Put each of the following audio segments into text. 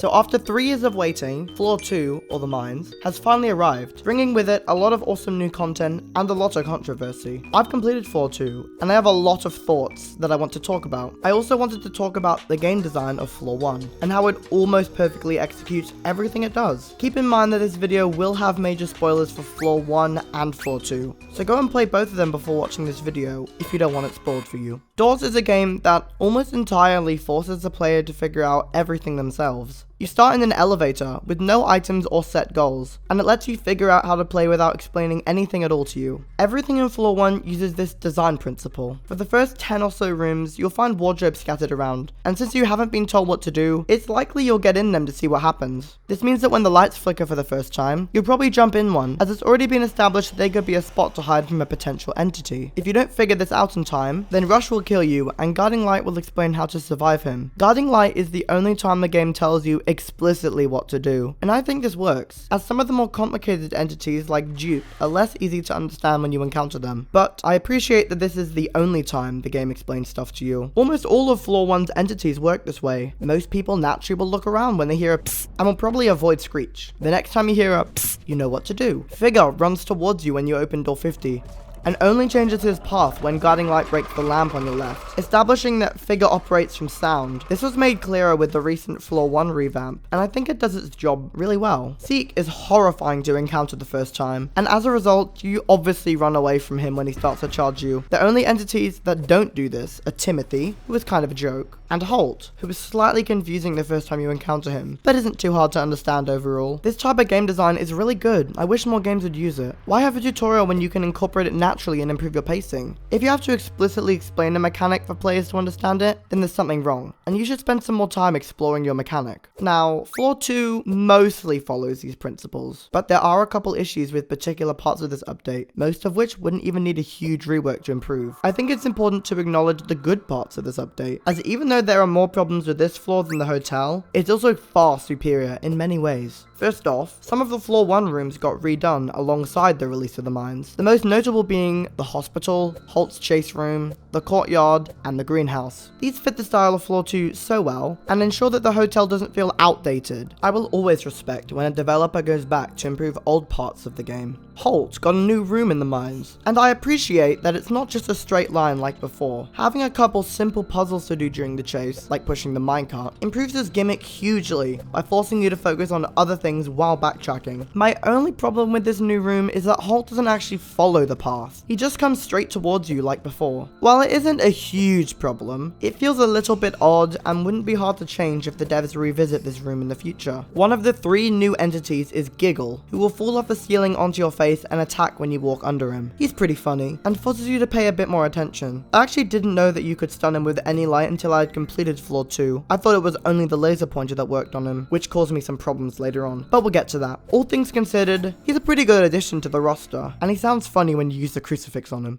So after 3 years of waiting, Floor 2, or the mines, has finally arrived, bringing with it a lot of awesome new content and a lot of controversy. I've completed Floor 2, and I have a lot of thoughts that I want to talk about. I also wanted to talk about the game design of Floor 1, and how it almost perfectly executes everything it does. Keep in mind that this video will have major spoilers for Floor 1 and Floor 2, so go and play both of them before watching this video if you don't want it spoiled for you. Doors is a game that almost entirely forces the player to figure out everything themselves. You start in an elevator with no items or set goals, and it lets you figure out how to play without explaining anything at all to you. Everything in Floor 1 uses this design principle. For the first 10 or so rooms, you'll find wardrobes scattered around, and since you haven't been told what to do, it's likely you'll get in them to see what happens. This means that when the lights flicker for the first time, you'll probably jump in one, as it's already been established that they could be a spot to hide from a potential entity. If you don't figure this out in time, then Rush will kill you, and Guiding Light will explain how to survive him. Guiding Light is the only time the game tells you explicitly what to do, and I think this works, as some of the more complicated entities like Dupe are less easy to understand when you encounter them, but I appreciate that this is the only time the game explains stuff to you. Almost all of Floor 1's entities work this way. Most people naturally will look around when they hear a psst, and will probably avoid Screech. The next time you hear a psst, you know what to do. Figure runs towards you when you open door 50. And only changes his path when Guiding Light breaks the lamp on your left, establishing that Figure operates from sound. This was made clearer with the recent Floor 1 revamp, and I think it does its job really well. Seek is horrifying to encounter the first time, and as a result, you obviously run away from him when he starts to charge you. The only entities that don't do this are Timothy, who is kind of a joke, and Holt, who is slightly confusing the first time you encounter him, but isn't too hard to understand overall. This type of game design is really good. I wish more games would use it. Why have a tutorial when you can incorporate it naturally and improve your pacing? If you have to explicitly explain a mechanic for players to understand it, then there's something wrong, and you should spend some more time exploring your mechanic. Now, Floor 2 mostly follows these principles, but there are a couple issues with particular parts of this update, most of which wouldn't even need a huge rework to improve. I think it's important to acknowledge the good parts of this update, as even though there are more problems with this floor than the hotel, it's also far superior in many ways. First off, some of the Floor 1 rooms got redone alongside the release of the mines, the most notable being the hospital, Holt's chase room, the courtyard, and the greenhouse. These fit the style of Floor 2 so well, and ensure that the hotel doesn't feel outdated. I will always respect when a developer goes back to improve old parts of the game. Holt got a new room in the mines, and I appreciate that it's not just a straight line like before. Having a couple simple puzzles to do during the chase, like pushing the minecart, improves this gimmick hugely by forcing you to focus on other things while backtracking. My only problem with this new room is that Holt doesn't actually follow the path. He just comes straight towards you like before. While it isn't a huge problem, it feels a little bit odd and wouldn't be hard to change if the devs revisit this room in the future. One of the 3 new entities is Giggle, who will fall off the ceiling onto your face and attack when you walk under him. He's pretty funny, and forces you to pay a bit more attention. I actually didn't know that you could stun him with any light until I had completed Floor 2. I thought it was only the laser pointer that worked on him, which caused me some problems later on, but we'll get to that. All things considered, he's a pretty good addition to the roster, and he sounds funny when you use the crucifix on him.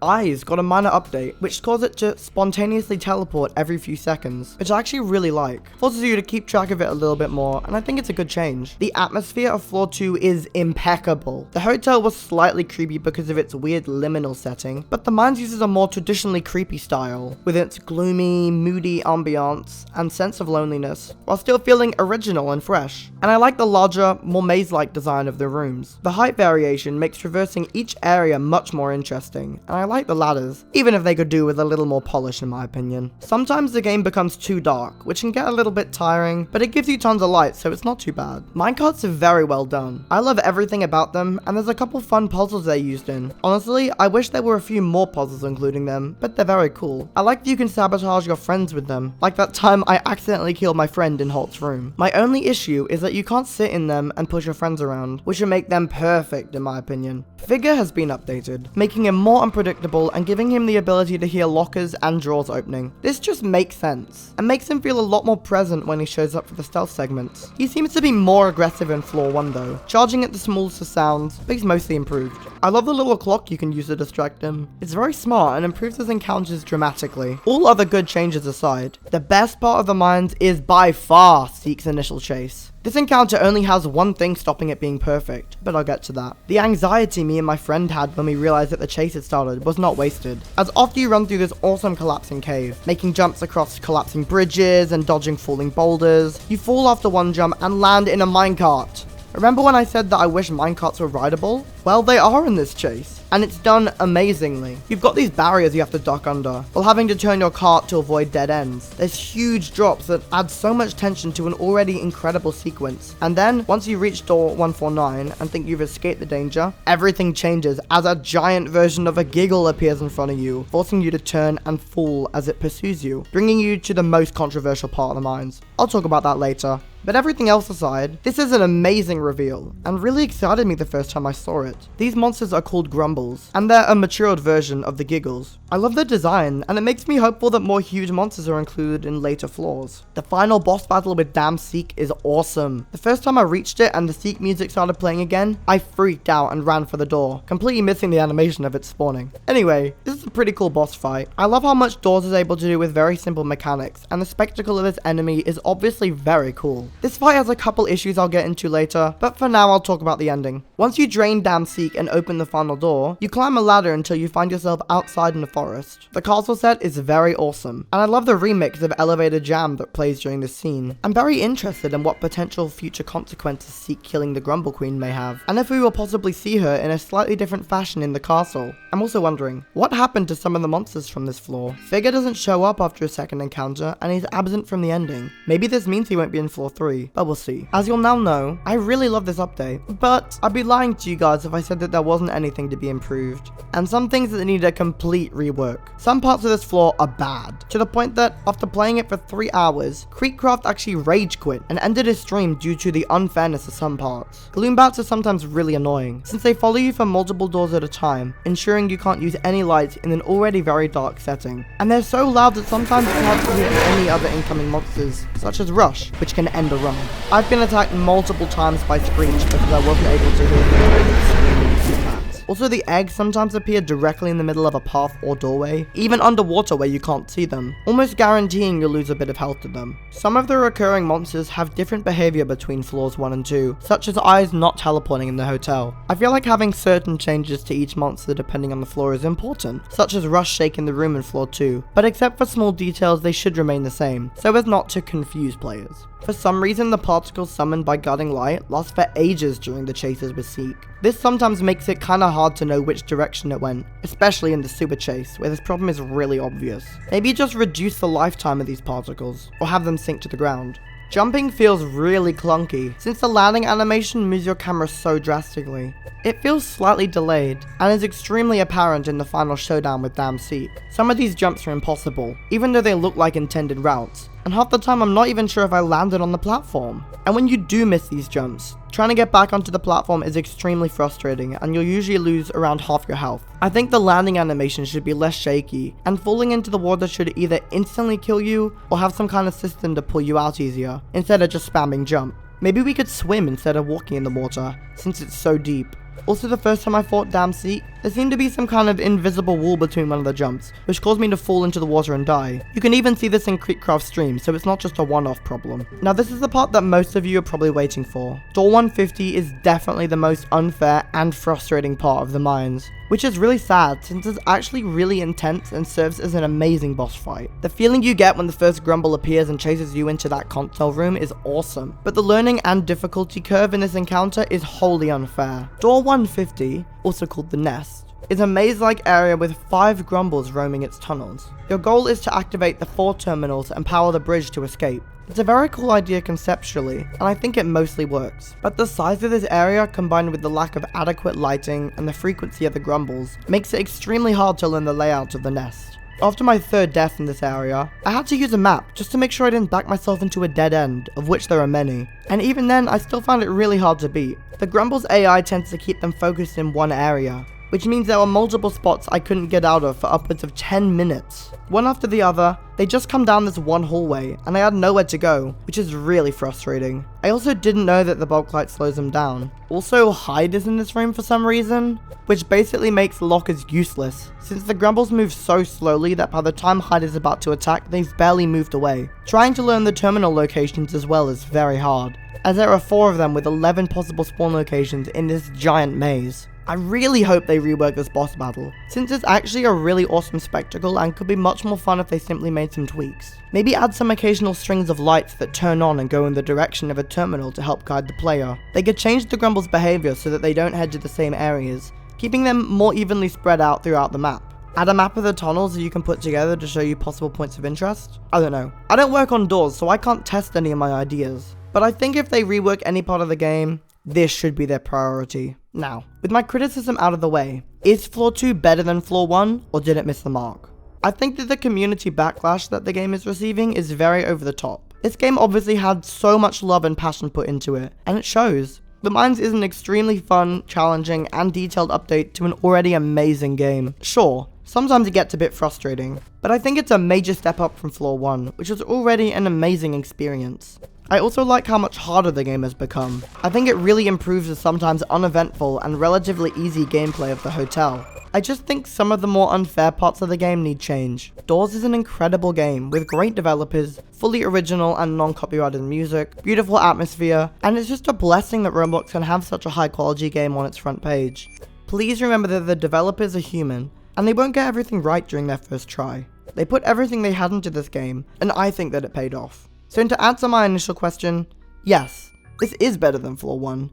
Eyes got a minor update, which caused it to spontaneously teleport every few seconds, which I actually really like. Forces you to keep track of it a little bit more, and I think it's a good change. The atmosphere of Floor 2 is impeccable. The hotel was slightly creepy because of its weird liminal setting, but the mines uses a more traditionally creepy style, with its gloomy, moody ambiance and sense of loneliness, while still feeling original and fresh. And I like the larger, more maze-like design of the rooms. The height variation makes traversing each area much more interesting, and I like the ladders, even if they could do with a little more polish in my opinion. Sometimes the game becomes too dark, which can get a little bit tiring, but it gives you tons of light, so it's not too bad. Minecarts are very well done. I love everything about them, and there's a couple fun puzzles they're used in. Honestly, I wish there were a few more puzzles including them, but they're very cool. I like that you can sabotage your friends with them, like that time I accidentally killed my friend in Holt's room. My only issue is that you can't sit in them and push your friends around, which would make them perfect in my opinion. Figure has been updated, making him more unpredictable and giving him the ability to hear lockers and drawers opening. This just makes sense, and makes him feel a lot more present when he shows up for the stealth segments. He seems to be more aggressive in Floor 1 though, charging at the smallest of sounds, but he's mostly improved. I love the little clock you can use to distract him. It's very smart and improves his encounters dramatically. All other good changes aside, the best part of the mines is by far Seek's initial chase. This encounter only has one thing stopping it being perfect, but I'll get to that. The anxiety me and my friend had when we realized that the chase had started was not wasted, as after you run through this awesome collapsing cave, making jumps across collapsing bridges and dodging falling boulders, you fall after one jump and land in a minecart. Remember when I said that I wish minecarts were rideable? Well, they are in this chase, and it's done amazingly. You've got these barriers you have to duck under, while having to turn your cart to avoid dead ends. There's huge drops that add so much tension to an already incredible sequence. And then, once you reach door 149 and think you've escaped the danger, everything changes as a giant version of a giggle appears in front of you, forcing you to turn and fall as it pursues you, bringing you to the most controversial part of the mines. I'll talk about that later. But everything else aside, this is an amazing reveal, and really excited me the first time I saw it. These monsters are called Grumbles, and they're a matured version of the Giggles. I love their design, and it makes me hopeful that more huge monsters are included in later floors. The final boss battle with Damn Seek is awesome. The first time I reached it and the Seek music started playing again, I freaked out and ran for the door, completely missing the animation of it spawning. Anyway, this is a pretty cool boss fight. I love how much Doors is able to do with very simple mechanics, and the spectacle of this enemy is obviously very cool. This fight has a couple issues I'll get into later, but for now I'll talk about the ending. Once you drain Damn Seek and open the final door, you climb a ladder until you find yourself outside in the forest. The castle set is very awesome, and I love the remix of Elevator Jam that plays during this scene. I'm very interested in what potential future consequences Seek killing the Grumble Queen may have, and if we will possibly see her in a slightly different fashion in the castle. I'm also wondering, what happened to some of the monsters from this floor? Figure doesn't show up after a second encounter, and he's absent from the ending. Maybe this means he won't be in floor 3. But we'll see. As you'll now know, I really love this update, but I'd be lying to you guys if I said that there wasn't anything to be improved, and some things that need a complete rework. Some parts of this floor are bad, to the point that after playing it for 3 hours, Creekcraft actually rage quit and ended his stream due to the unfairness of some parts. Gloombats are sometimes really annoying, since they follow you for multiple doors at a time, ensuring you can't use any lights in an already very dark setting. And they're so loud that sometimes it's hard to hear any other incoming monsters, such as Rush, which can end a run. I've been attacked multiple times by Screech because I wasn't able to hear them screaming attacks. Also, the eggs sometimes appear directly in the middle of a path or doorway, even underwater where you can't see them, almost guaranteeing you'll lose a bit of health to them. Some of the recurring monsters have different behavior between floors 1 and 2, such as eyes not teleporting in the hotel. I feel like having certain changes to each monster depending on the floor is important, such as Rush shaking the room in floor 2, but except for small details they should remain the same, so as not to confuse players. For some reason, the particles summoned by Guiding Light last for ages during the chases with Seek. This sometimes makes it kinda hard to know which direction it went, especially in the super chase, where this problem is really obvious. Maybe just reduce the lifetime of these particles, or have them sink to the ground. Jumping feels really clunky, since the landing animation moves your camera so drastically. It feels slightly delayed, and is extremely apparent in the final showdown with Damn Seek. Some of these jumps are impossible, even though they look like intended routes, and half the time I'm not even sure if I landed on the platform. And when you do miss these jumps, trying to get back onto the platform is extremely frustrating, and you'll usually lose around half your health. I think the landing animation should be less shaky, and falling into the water should either instantly kill you, or have some kind of system to pull you out easier, instead of just spamming jump. Maybe we could swim instead of walking in the water, since it's so deep. Also, the first time I fought Damn Seek, there seemed to be some kind of invisible wall between one of the jumps, which caused me to fall into the water and die. You can even see this in Creekcraft's stream, so it's not just a one-off problem. Now, this is the part that most of you are probably waiting for. Door 150 is definitely the most unfair and frustrating part of the mines, which is really sad since it's actually really intense and serves as an amazing boss fight. The feeling you get when the first Grumble appears and chases you into that console room is awesome, but the learning and difficulty curve in this encounter is wholly unfair. Door 150, also called the Nest, is a maze-like area with 5 Grumbles roaming its tunnels. Your goal is to activate the 4 terminals and power the bridge to escape. It's a very cool idea conceptually, and I think it mostly works. But the size of this area, combined with the lack of adequate lighting and the frequency of the Grumbles, makes it extremely hard to learn the layout of the Nest. After my 3rd death in this area, I had to use a map just to make sure I didn't back myself into a dead end, of which there are many. And even then, I still found it really hard to beat. The Grumble's AI tends to keep them focused in one area, which means there were multiple spots I couldn't get out of for upwards of 10 minutes. One after the other, they just come down this one hallway, and I had nowhere to go, which is really frustrating. I also didn't know that the bulk light slows them down. Also, hide is in this room for some reason, which basically makes lockers useless, since the grumbles move so slowly that by the time hide is about to attack, they've barely moved away. Trying to learn the terminal locations as well is very hard, as there are 4 of them with 11 possible spawn locations in this giant maze. I really hope they rework this boss battle, since it's actually a really awesome spectacle and could be much more fun if they simply made some tweaks. Maybe add some occasional strings of lights that turn on and go in the direction of a terminal to help guide the player. They could change the grumbles' behavior so that they don't head to the same areas, keeping them more evenly spread out throughout the map. Add a map of the tunnels that you can put together to show you possible points of interest? I don't know. I don't work on doors, so I can't test any of my ideas. But I think if they rework any part of the game, this should be their priority. Now, with my criticism out of the way, is Floor 2 better than Floor 1, or did it miss the mark? I think that the community backlash that the game is receiving is very over the top. This game obviously had so much love and passion put into it, and it shows. The Mines is an extremely fun, challenging, and detailed update to an already amazing game. Sure, sometimes it gets a bit frustrating, but I think it's a major step up from Floor 1, which was already an amazing experience. I also like how much harder the game has become. I think it really improves the sometimes uneventful and relatively easy gameplay of the hotel. I just think some of the more unfair parts of the game need change. Doors is an incredible game with great developers, fully original and non-copyrighted music, beautiful atmosphere, and it's just a blessing that Roblox can have such a high quality game on its front page. Please remember that the developers are human, and they won't get everything right during their first try. They put everything they had into this game, and I think that it paid off. So to answer my initial question, yes, this is better than Floor 1.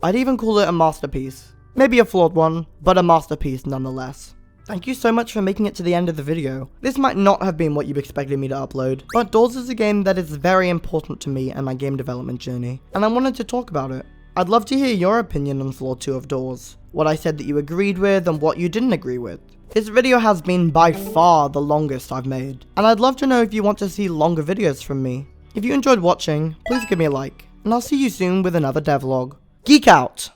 I'd even call it a masterpiece. Maybe a flawed one, but a masterpiece nonetheless. Thank you so much for making it to the end of the video. This might not have been what you expected me to upload, but Doors is a game that is very important to me and my game development journey, and I wanted to talk about it. I'd love to hear your opinion on Floor 2 of Doors, what I said that you agreed with and what you didn't agree with. This video has been by far the longest I've made, and I'd love to know if you want to see longer videos from me. If you enjoyed watching, please give me a like, and I'll see you soon with another devlog. Geek out!